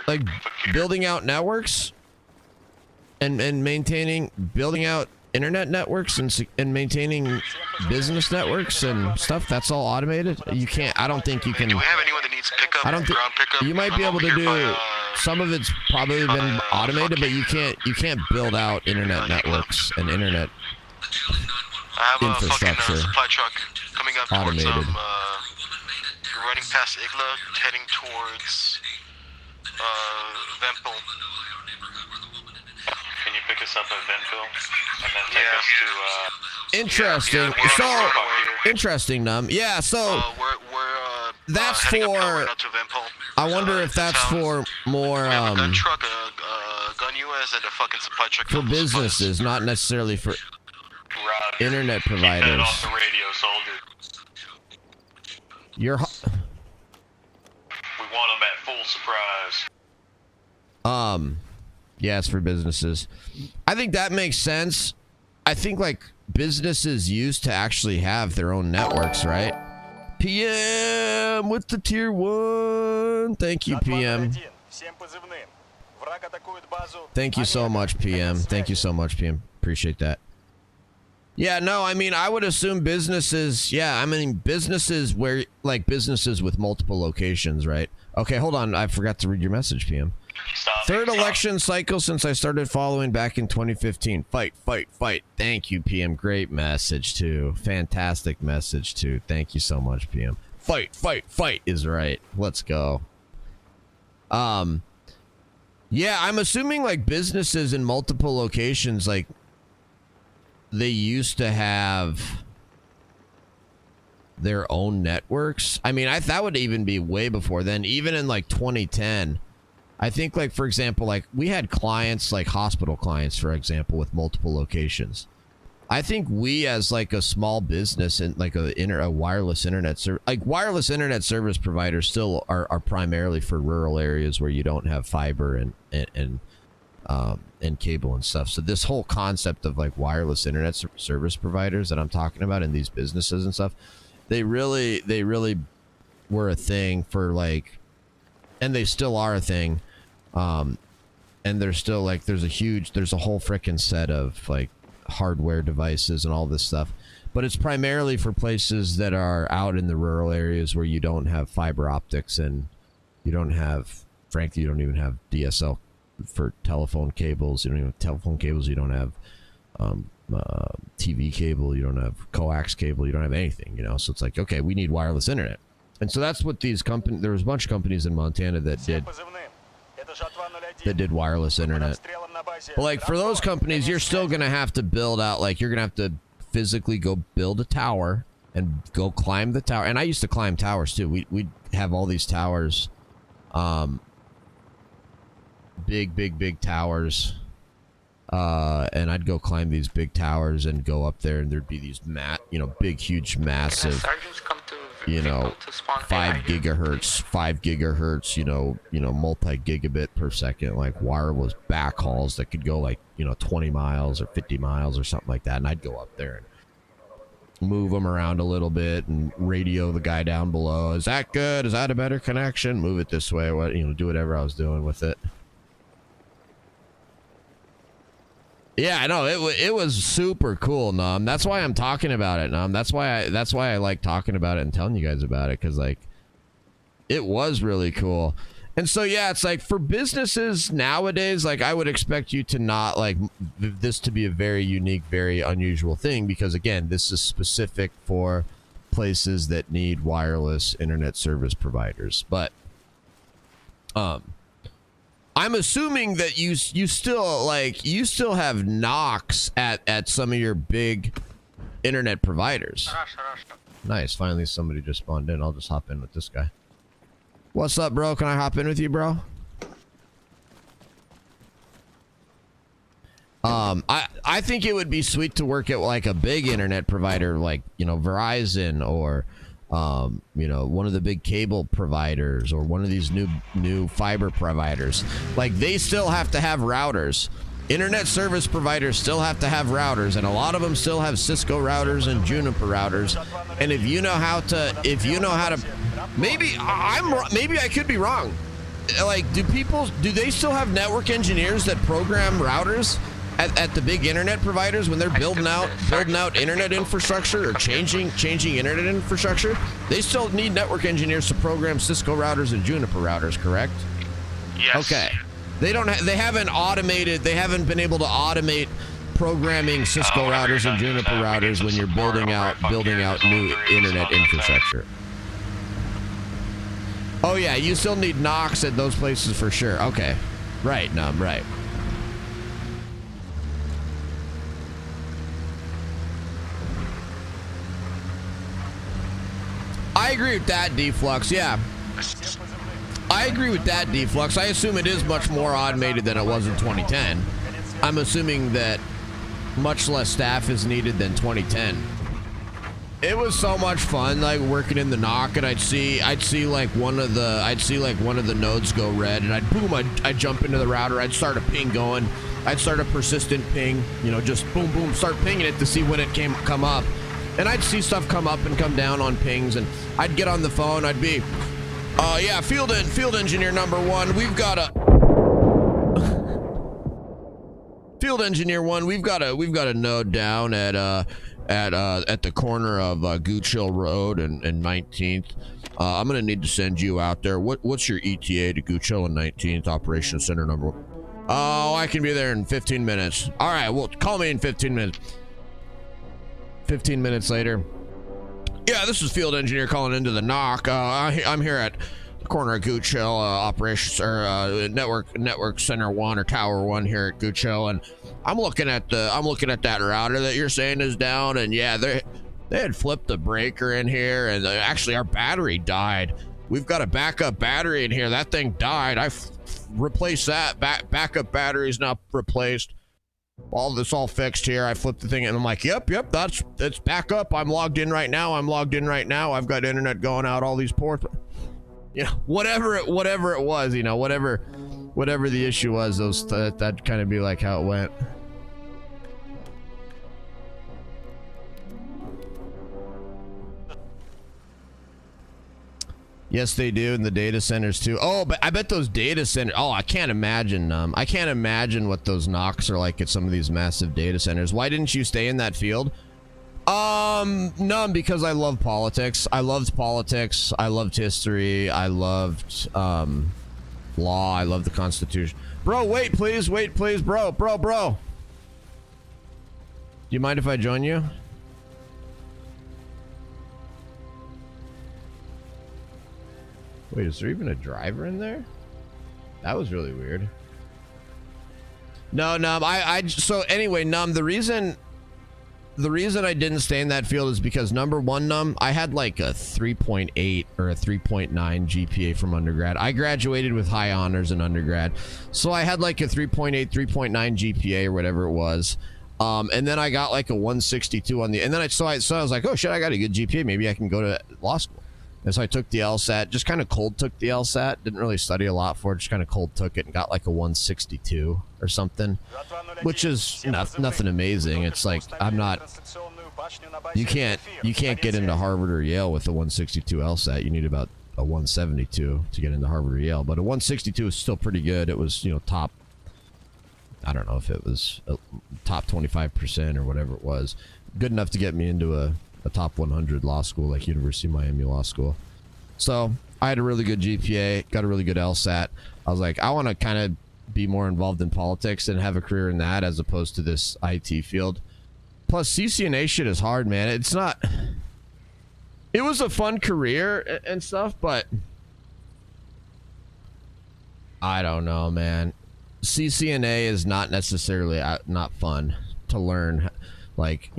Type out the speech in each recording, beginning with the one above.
like building out networks and building out internet networks and maintaining business networks and stuff. That's all automated. You can't. I don't think you can. Do we have anyone that needs pickup? I don't think ground pickup. you might be able to do. Some of it's probably been automated, but you can't build out internet networks and internet infrastructure. A supply truck coming up automated. Towards you're running past Igla, heading towards Vempel. Can you pick us up at Vempel and then take us to? Interesting. So interesting, Num. Yeah. So we're that's heading for. right to Vempel. I wonder if that's for more. We have a gun truck, a gun US, and a fucking supply truck for businesses, not necessarily for internet providers. Keep that off the radio, soldier. You're. We want them at full surprise. Yeah, it's for businesses. I think that makes sense. I think like businesses used to actually have their own networks, right? PM with the tier 1. Thank you, PM. Thank you so much, PM. Thank you so much, PM. Appreciate that. Yeah, no, I mean, I would assume businesses. Yeah, I mean, businesses where like businesses with multiple locations, right? Okay, hold on. I forgot to read your message, PM. Third election cycle since I started following back in 2015. Fight, fight, fight. Thank you, PM. Great message, too. Fantastic message, too. Thank you so much, PM. Fight, fight, fight is right. Let's go. Yeah, I'm assuming, like, businesses in multiple locations, like, they used to have their own networks. I mean, that would even be way before then. Even in, like, 2010... I think, like, for example, like, we had clients, like hospital clients, for example, with multiple locations. I think we, as, like, a small business and, like, a wireless internet wireless internet service providers still are primarily for rural areas where you don't have fiber and cable and stuff. So this whole concept of, like, wireless internet service providers that I'm talking about in these businesses and stuff, they really were a thing for, like, and they still are a thing. And there's still like there's a whole frickin' set of like hardware devices and all this stuff, but it's primarily for places that are out in the rural areas where you don't have fiber optics and you don't even have DSL for telephone cables. You don't even have telephone cables. You don't have TV cable. You don't have coax cable. You don't have anything, you know. So it's like, okay, we need wireless internet. And so that's what these companies, there was a bunch of companies in Montana that did wireless internet. But like for those companies, you're still going to have to build out, like you're going to have to physically go build a tower and go climb the tower. And I used to climb towers too. We'd have all these towers, big towers. And I'd go climb these big towers and go up there and there'd be these big, huge, massive, 5 gigahertz, multi-gigabit per second, like wireless backhauls that could go like, 20 miles or 50 miles or something like that. And I'd go up there and move them around a little bit and radio the guy down below. Is that good? Is that a better connection? Move it this way. Do whatever I was doing with it. Yeah, I know it was super cool, Num. That's why I'm talking about it, Num. That's why I like talking about it and telling you guys about it, because like it was really cool. And so yeah, it's like for businesses nowadays, like I would expect you to not like this to be a very unique, very unusual thing, because again, this is specific for places that need wireless internet service providers. But I'm assuming that you still have NOCs at some of your big internet providers. Nice. Finally, somebody just spawned in. I'll just hop in with this guy. What's up, bro? Can I hop in with you, bro? I think it would be sweet to work at like a big internet provider, like Verizon or one of the big cable providers or one of these new fiber providers. Like they still have to have routers. Internet service providers still have to have routers, and a lot of them still have Cisco routers and Juniper routers. And if you know how to, maybe I could be wrong. like, do they still have network engineers that program routers at the big internet providers when they're building out internet infrastructure or changing internet infrastructure? They still need network engineers to program Cisco routers and Juniper routers, correct? Yes. Okay. They haven't been able to automate programming Cisco routers and Juniper routers when you're building out new internet infrastructure. Oh yeah, you still need NOCs at those places for sure. Okay. Right, right. I agree with that, Deflux. Yeah. I agree with that, Deflux. I assume it is much more automated than it was in 2010. I'm assuming that much less staff is needed than 2010. It was so much fun, like working in the NOC, and I'd see like one of the nodes go red, and I'd jump into the router, I'd start a ping going, I'd start a persistent ping, you know, just boom boom, start pinging it to see when it come up, and I'd see stuff come up and come down on pings, and I'd get on the phone, I'd be, yeah, field engineer number 1, we've got a field engineer 1, we've got a node down at the corner of Gooch Hill Road and 19th. I'm gonna need to send you out there. What's your ETA to Gooch Hill and 19th Operations Center number 1? Oh, I can be there in 15 minutes. All right, well, call me in 15 minutes. 15 minutes later. Yeah, this is field engineer calling into the NOC. I'm here at the corner of Gooch Hill Operations or Network Center 1 or Tower 1 here at Gooch Hill, and I'm looking at that router that you're saying is down, and yeah, they had flipped the breaker in here, and actually our battery died. We've got a backup battery in here. That thing died. I replaced that. Backup battery is now replaced. All fixed here. I flipped the thing and I'm like, yep, it's back up. I'm logged in right now. I've got internet going out all these ports. You know, whatever it was, you know, whatever the issue was, that'd kind of be like how it went. Yes, they do in the data centers too. Oh, but I bet those data centers. Oh, I can't imagine. I can't imagine what those NOCs are like at some of these massive data centers. Why didn't you stay in that field? None, because I love politics. I loved politics. I loved history. I loved law. I love the Constitution. Bro, wait, please, bro. Do you mind if I join you? Wait, is there even a driver in there? That was really weird. No, so anyway, the reason I didn't stay in that field is because number one, I had like a 3.8 or a 3.9 GPA from undergrad. I graduated with high honors in undergrad. So I had like a 3.8, 3.9 GPA or whatever it was. And then I got like a 162 on the, and then I was like, oh shit, I got a good GPA. Maybe I can go to law school. And so I took the LSAT, just kind of cold took the LSAT. Didn't really study a lot for it, just kind of cold took it and got like a 162 or something, which is nothing amazing. It's like, you can't get into Harvard or Yale with a 162 LSAT. You need about a 172 to get into Harvard or Yale, but a 162 is still pretty good. It was, top, I don't know if it was top 25% or whatever it was. Good enough to get me into a top 100 law school like University of Miami Law School. So I had a really good GPA, got a really good LSAT. I was like, I want to kind of be more involved in politics and have a career in that as opposed to this IT field. Plus CCNA shit is hard, man. It was a fun career and stuff, but I don't know, man. CCNA is not necessarily not fun to learn, like,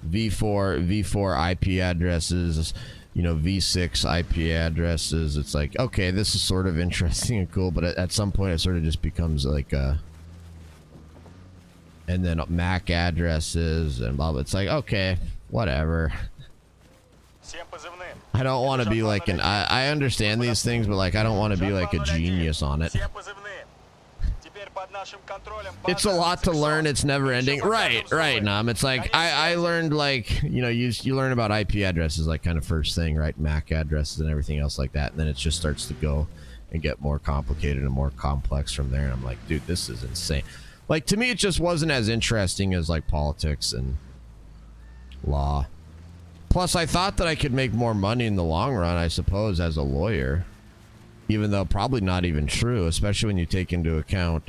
V4 IP addresses, V6 IP addresses. It's like, okay, this is sort of interesting and cool, but at some point it sort of just becomes like and then MAC addresses and blah blah. It's like, okay, whatever. I don't want to be like I understand these things, but like I don't want to be like a genius on it. it's a lot to learn. It's never ending. Right, Nam. It's like I learned, like, you know, you learn about IP addresses like kind of first thing, right? MAC addresses and everything else like that, and then it just starts to go and get more complicated and more complex from there. And I'm like, dude, this is insane. Like, to me, it just wasn't as interesting as like politics and law. Plus, I thought that I could make more money in the long run, I suppose, as a lawyer, even though probably not even true, especially when you take into account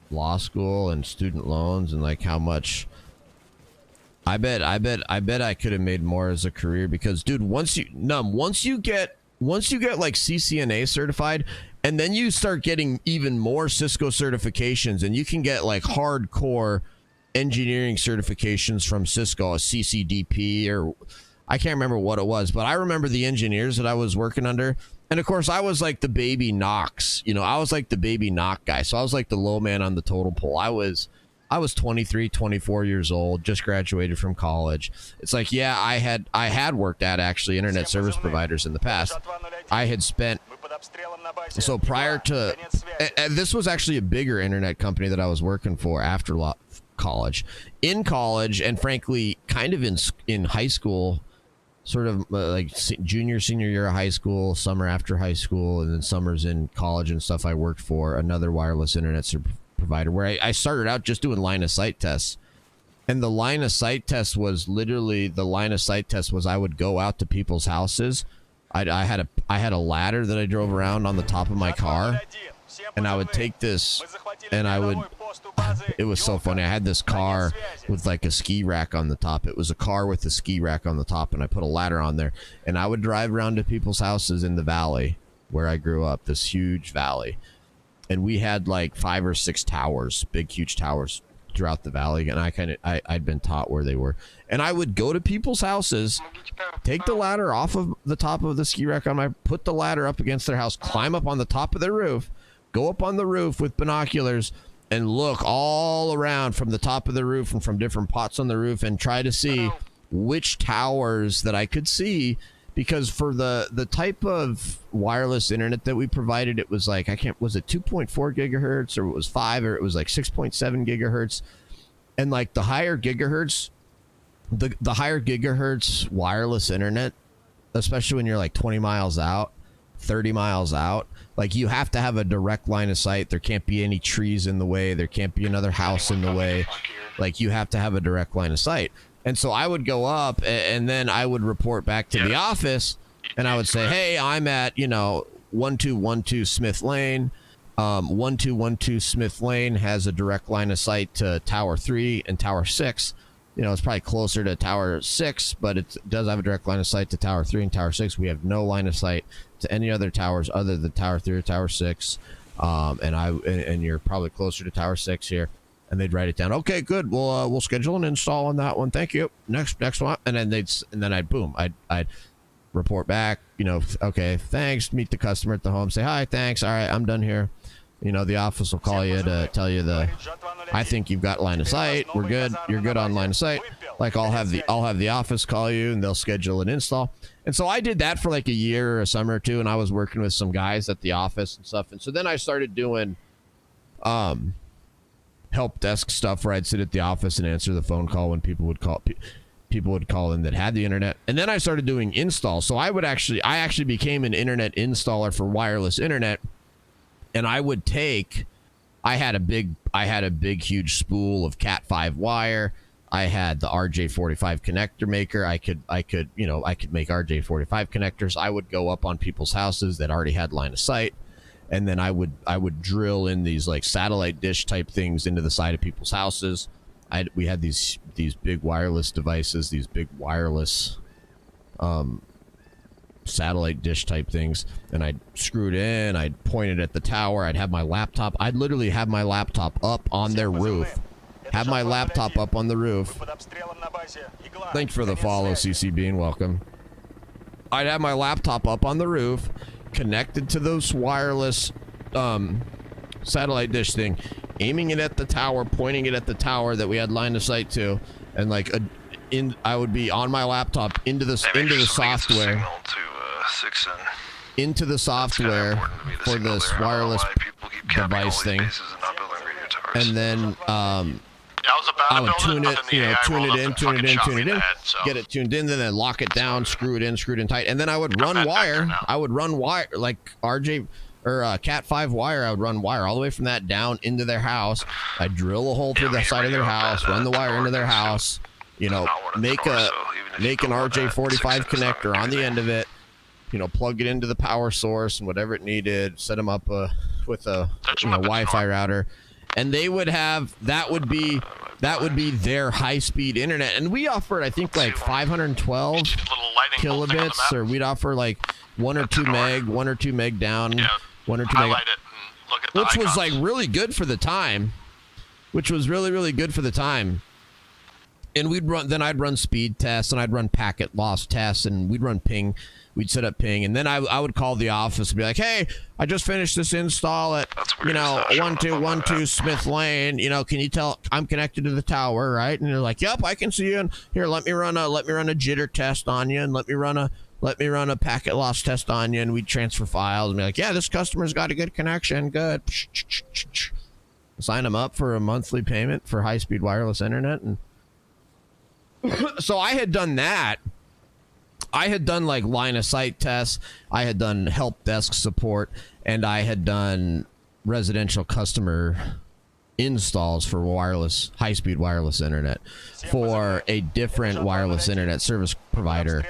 law school and student loans and like how much. I bet I could have made more as a career because, dude, once you get like CCNA certified, and then you start getting even more Cisco certifications, and you can get like hardcore engineering certifications from Cisco, a CCDP, or I can't remember what it was, but I remember the engineers that I was working under. And of course, I was like the baby NOCs, you know, I was like the baby NOC guy. So I was like the low man on the totem pole. I was 23, 24 years old, just graduated from college. It's like, yeah, I had worked at actually internet service providers in the past. I had spent, so prior to, and this was actually a bigger internet company that I was working for after college. In college, and frankly, kind of in high school, sort of like junior, senior year of high school, summer after high school, and then summers in college and stuff, I worked for another wireless internet provider where I started out just doing line of sight tests. And the line of sight test was literally I would go out to people's houses. I had a ladder that I drove around on the top of my car, and I would take this, and it was so funny. I had this car with like a ski rack on the top. It was a car with a ski rack on the top, and I put a ladder on there, and I would drive around to people's houses in the valley where I grew up, this huge valley. And we had like 5 or 6 towers, big, huge towers throughout the valley. And I'd been taught where they were. And I would go to people's houses, take the ladder off of the top of the ski rack put the ladder up against their house, climb up on the top of their roof, go up on the roof with binoculars and look all around from the top of the roof and from different pots on the roof and try to see which towers that I could see. Because for the type of wireless internet that we provided, it was like, was it 2.4 gigahertz or it was 5 or it was like 6.7 gigahertz. And like the higher gigahertz, the higher gigahertz wireless internet, especially when you're like 20 miles out, 30 miles out, like you have to have a direct line of sight. There can't be any trees in the way. There can't be another house in the way. Like you have to have a direct line of sight. And so I would go up and then I would report back to the office and I would say, hey, I'm at, 1212 Smith Lane. 1212 Smith Lane has a direct line of sight to Tower 3 and Tower 6. It's probably closer to Tower 6, but it does have a direct line of sight to Tower 3 and Tower 6. We have no line of sight to any other towers other than Tower 3 or Tower 6. And you're probably closer to Tower 6 here. And they'd write it down. Okay, good. We'll schedule an install on that one. Thank you. Next one. And then I'd report back. Okay, thanks. Meet the customer at the home. Say hi. Thanks. All right, I'm done here. The office will call you to tell you I think you've got line of sight. We're good. You're good on line of sight. Like I'll have the office call you and they'll schedule an install. And so I did that for like a year or a summer or two, and I was working with some guys at the office and stuff. And so then I started doing help desk stuff where I'd sit at the office and answer the phone call when people would call in that had the internet. And then I started doing installs. So I actually became an internet installer for wireless internet. And I had a big huge spool of Cat 5 wire. I had the RJ45 connector maker. I could make RJ45 connectors. I would go up on people's houses that already had line of sight. And then I would drill in these like satellite dish type things into the side of people's houses. We had these big wireless devices, these big wireless satellite dish type things, and I'd screw it in. I'd point it at the tower. I'd have my laptop. I'd literally have my laptop up on their roof. Have my laptop up on the roof. Thanks for the follow, CC Bean. Welcome. I'd have my laptop up on the roof, connected to those wireless satellite dish thing, aiming it at the tower, pointing it at the tower that we had line of sight to, and like I would be on my laptop into the software. To 6N. into the software for this wireless device thing, and then I would tune it, tune it in, get it tuned in, then lock it down, screw it in tight, and then I would run wire. I would run wire like RJ or Cat 5 wire. I would run wire all the way from that down into their house. I'd drill a hole through the side of their house, run the wire into their house. You know, make an RJ45 connector on the end of it. You know, plug it into the power source and whatever it needed. Set them up with a Wi-Fi router. And they would have that would be their high-speed internet, and we offered I think like 512 kilobits, or we'd offer like 1 or 2 meg down, 1 or 2 meg, which was like really good for the time, really good for the time. And I'd run speed tests, and I'd run packet loss tests, and we'd run ping. We'd set up ping, and then I would call the office and be like, hey, I just finished this install at, 1212 Smith Lane. You know, can you tell I'm connected to the tower, right? And they're like, yep, I can see you. And here, let me run a jitter test on you, and let me run a packet loss test on you, and we'd transfer files and be like, yeah, this customer's got a good connection. Good. Sign them up for a monthly payment for high-speed wireless internet. And so I had done that. I had done like line of sight tests. I had done help desk support, and I had done residential customer installs for high-speed wireless internet for a different wireless internet service provider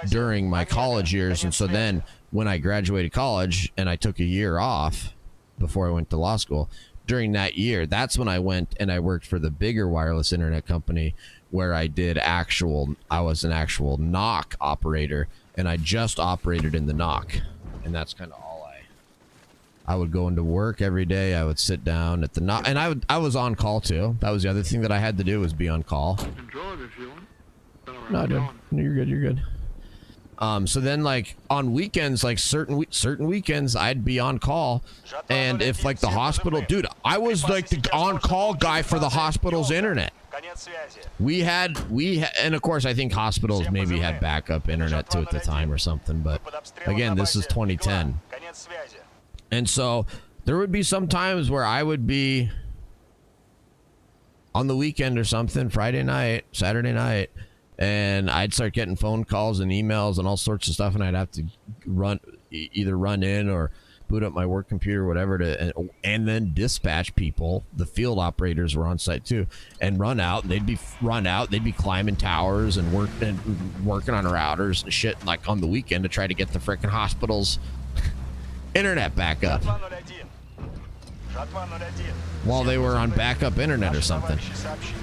during my college years. And so then when I graduated college and I took a year off before I went to law school, during that year, that's when I went and I worked for the bigger wireless internet company, where I was an actual NOC operator, and I just operated in the NOC. And that's kind of all I would go into work every day. I would sit down at the NOC, and I was on call too. That was the other thing that I had to do, was be on call. No, dude, you're good. So then, like on weekends, like certain weekends, I'd be on call, and if like the hospital, dude, I was like the on-call guy for the hospital's internet. We had, and of course, I think hospitals maybe had backup internet too at the time or something. But again, this is 2010, and so there would be some times where I would be on the weekend or something, Friday night, Saturday night, and I'd start getting phone calls and emails and all sorts of stuff, and I'd have to either run in or boot up my work computer, whatever, and then dispatch people. The field operators were on site too, and run out. They'd be climbing towers and working on routers and shit, like on the weekend, to try to get the frickin' hospital's internet back up while they were on backup internet or something.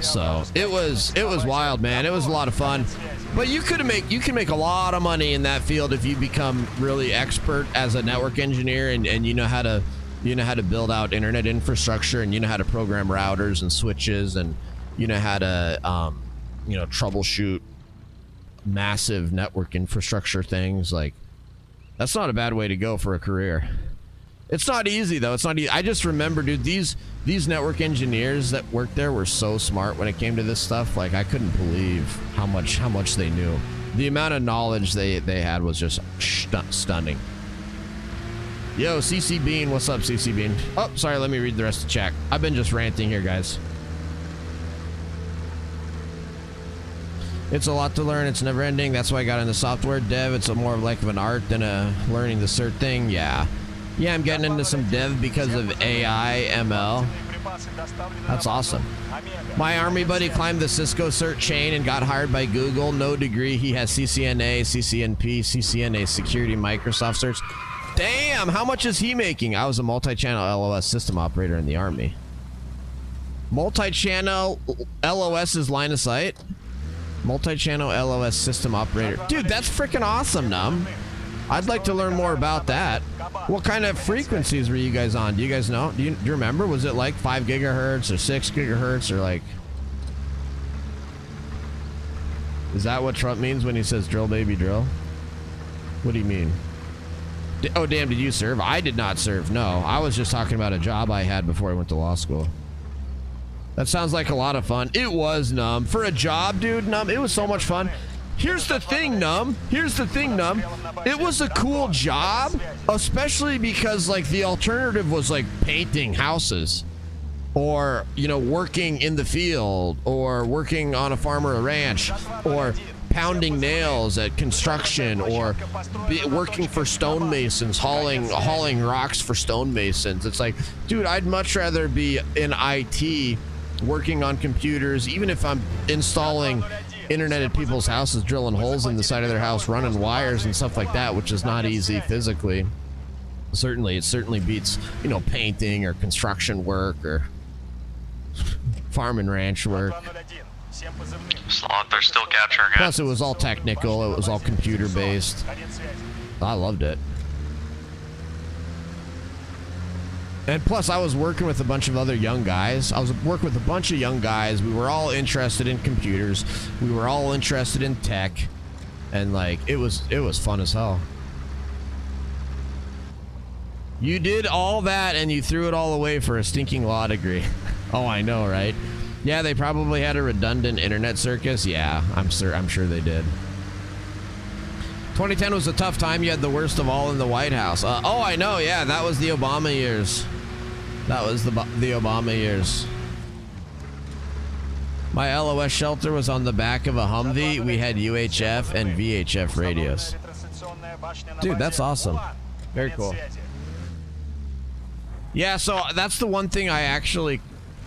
So it was wild, man. It was a lot of fun. But you can make a lot of money in that field if you become really expert as a network engineer, and you know how to build out internet infrastructure, and you know how to program routers and switches, and you know how to troubleshoot massive network infrastructure things. Like, that's not a bad way to go for a career. It's not easy though. It's not easy. I just remember, dude, these network engineers that worked there were so smart when it came to this stuff. Like, I couldn't believe how much they knew. The amount of knowledge they had was just stunning. Yo, CC Bean, what's up, CC Bean? Oh, sorry, let me read the rest of the chat. I've been just ranting here, guys. It's a lot to learn. It's never ending. That's why I got into software dev. It's more of like an art than a learning the cert thing. Yeah, I'm getting into some dev because of AI, ML. That's awesome. My army buddy climbed the Cisco cert chain and got hired by Google. No degree. He has CCNA, CCNP, CCNA security, Microsoft certs. Damn, how much is he making? I was a multi-channel LOS system operator in the army. Multi-channel LOS is line of sight? Multi-channel LOS system operator. Dude, that's freaking awesome, Num. I'd like to learn more about that. What kind of frequencies were you guys on? Do you guys know? Do you remember? Was it like 5 gigahertz or 6 gigahertz or like... Is that what Trump means when he says drill baby drill? What do you mean? Oh, damn, did you serve? I did not serve, no. I was just talking about a job I had before I went to law school. That sounds like a lot of fun. It was, Num. For a job, dude, Num, it was so much fun. Here's the thing, Num. Here's the thing, Num. It was a cool job, especially because like the alternative was like painting houses, or you know, working in the field, or working on a farm or a ranch, or pounding nails at construction, or working for stonemasons, hauling rocks for stonemasons. It's like, dude, I'd much rather be in IT, working on computers, even if I'm installing internet at people's houses, drilling holes in the side of their house, running wires and stuff like that, which is not easy physically. It certainly beats, you know, painting or construction work or farm and ranch work. They're still capturing it. Plus, it was all technical. It was all computer based. I loved it. And plus, I was working with a bunch of other young guys. I was working with a bunch of young guys. We were all interested in computers. We were all interested in tech. And like, it was fun as hell. You did all that and you threw it all away for a stinking law degree. Oh, I know, right? Yeah, they probably had a redundant internet circus. Yeah, I'm sure they did. 2010 was a tough time. You had the worst of all in the White House. Oh, I know. Yeah, that was the Obama years. That was the Obama years. My LOS shelter was on the back of a Humvee. We had UHF and VHF radios. Dude, that's awesome. Very cool. Yeah, so that's the one thing I actually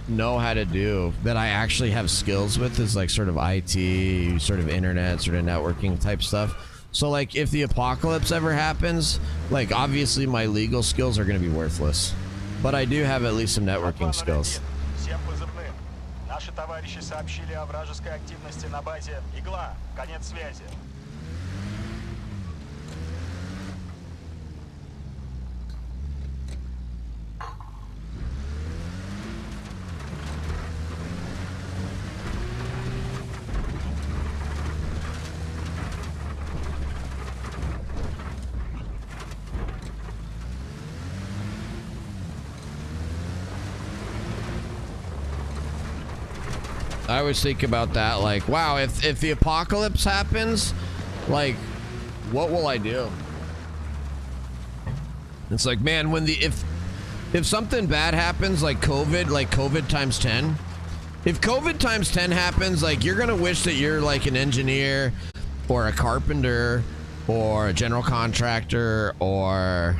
know how to do, that I actually have skills with, is like sort of IT, sort of internet, sort of networking type stuff. So like if the apocalypse ever happens, like obviously my legal skills are going to be worthless, but I do have at least some networking skills. Наши товарищи сообщили о вражеской активности на базе «Игла». Конец связи. I always think about that, like, wow, if the apocalypse happens, like, what will I do? It's like, man, when if something bad happens, like COVID times 10, if COVID times 10 happens, like, you're gonna wish that you're like an engineer or a carpenter or a general contractor or